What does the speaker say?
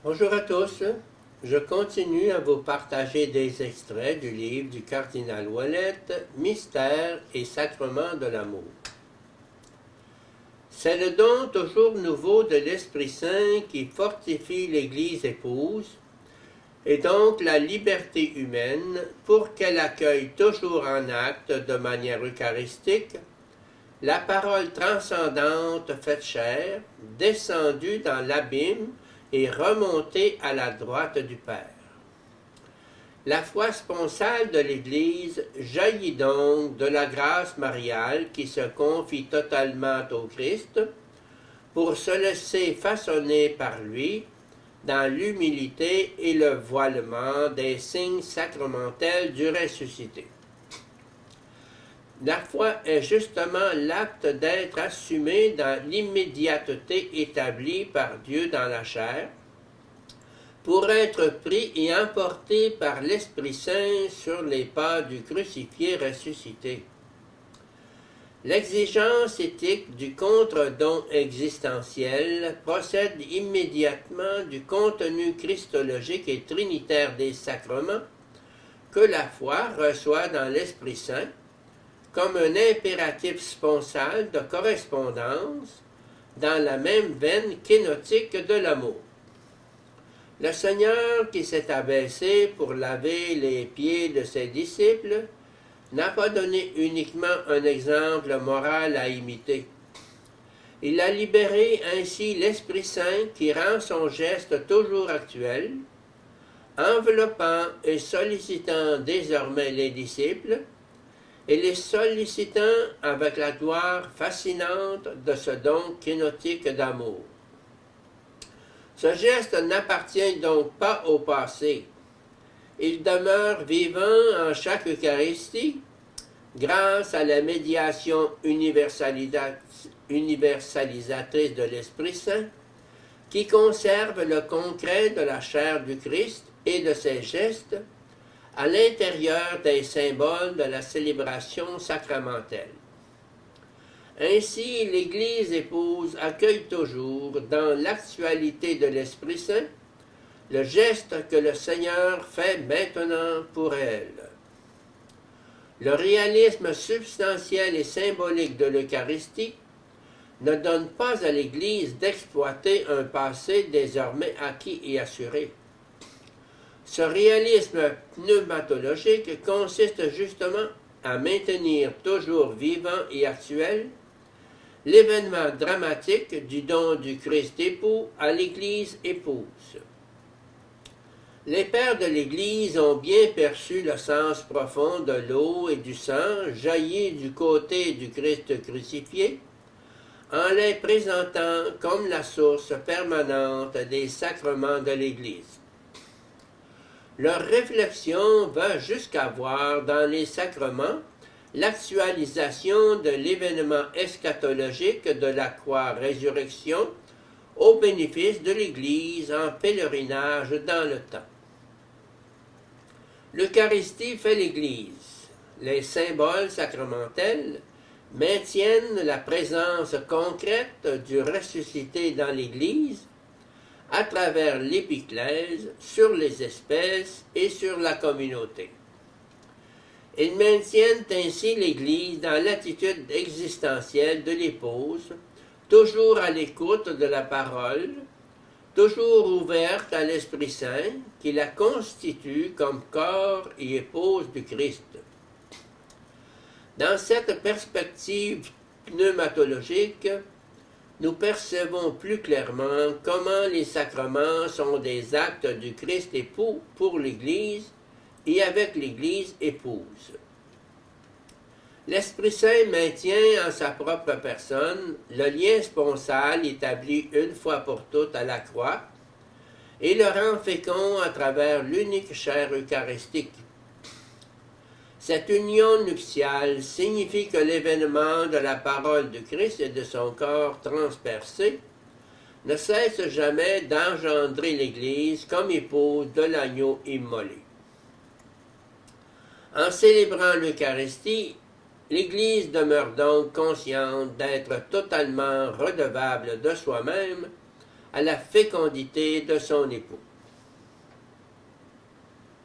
Bonjour à tous, je continue à vous partager des extraits du livre du cardinal Ouellet, Mystère et sacrement de l'amour. C'est le don toujours nouveau de l'Esprit Saint qui fortifie l'Église épouse, et donc la liberté humaine pour qu'elle accueille toujours en acte de manière eucharistique la parole transcendante faite chair, descendue dans l'abîme et remontée à la droite du Père. La foi sponsale de l'Église jaillit donc de la grâce mariale qui se confie totalement au Christ pour se laisser façonner par lui dans l'humilité et le voilement des signes sacramentels du ressuscité. La foi est justement l'acte d'être assumé dans l'immédiateté établie par Dieu dans la chair, pour être pris et emporté par l'Esprit Saint sur les pas du crucifié ressuscité. L'exigence éthique du contre-don existentiel procède immédiatement du contenu christologique et trinitaire des sacrements que la foi reçoit dans l'Esprit Saint, comme un impératif sponsal de correspondance dans la même veine kénotique de l'amour. Le Seigneur qui s'est abaissé pour laver les pieds de ses disciples n'a pas donné uniquement un exemple moral à imiter. Il a libéré ainsi l'Esprit Saint qui rend son geste toujours actuel, enveloppant et sollicitant désormais les disciples, et les sollicitant avec la gloire fascinante de ce don kénotique d'amour. Ce geste n'appartient donc pas au passé. Il demeure vivant en chaque Eucharistie, grâce à la médiation universalisatrice de l'Esprit Saint, qui conserve le concret de la chair du Christ et de ses gestes, à l'intérieur des symboles de la célébration sacramentelle. Ainsi, l'Église épouse accueille toujours, dans l'actualité de l'Esprit Saint, le geste que le Seigneur fait maintenant pour elle. Le réalisme substantiel et symbolique de l'Eucharistie ne donne pas à l'Église d'exploiter un passé désormais acquis et assuré. Ce réalisme pneumatologique consiste justement à maintenir toujours vivant et actuel l'événement dramatique du don du Christ époux à l'Église épouse. Les pères de l'Église ont bien perçu le sens profond de l'eau et du sang jaillis du côté du Christ crucifié, en les présentant comme la source permanente des sacrements de l'Église. Leur réflexion va jusqu'à voir dans les sacrements l'actualisation de l'événement eschatologique de la croix-résurrection au bénéfice de l'Église en pèlerinage dans le temps. L'Eucharistie fait l'Église. Les symboles sacramentels maintiennent la présence concrète du ressuscité dans l'Église à travers l'épiclèse, sur les espèces et sur la communauté. Ils maintiennent ainsi l'Église dans l'attitude existentielle de l'épouse, toujours à l'écoute de la parole, toujours ouverte à l'Esprit Saint, qui la constitue comme corps et épouse du Christ. Dans cette perspective pneumatologique, nous percevons plus clairement comment les sacrements sont des actes du Christ époux pour l'Église et avec l'Église épouse. L'Esprit Saint maintient en sa propre personne le lien sponsal établi une fois pour toutes à la croix et le rend fécond à travers l'unique chair eucharistique. Cette union nuptiale signifie que l'événement de la parole du Christ et de son corps transpercé ne cesse jamais d'engendrer l'Église comme épouse de l'agneau immolé. En célébrant l'Eucharistie, l'Église demeure donc consciente d'être totalement redevable de soi-même à la fécondité de son époux.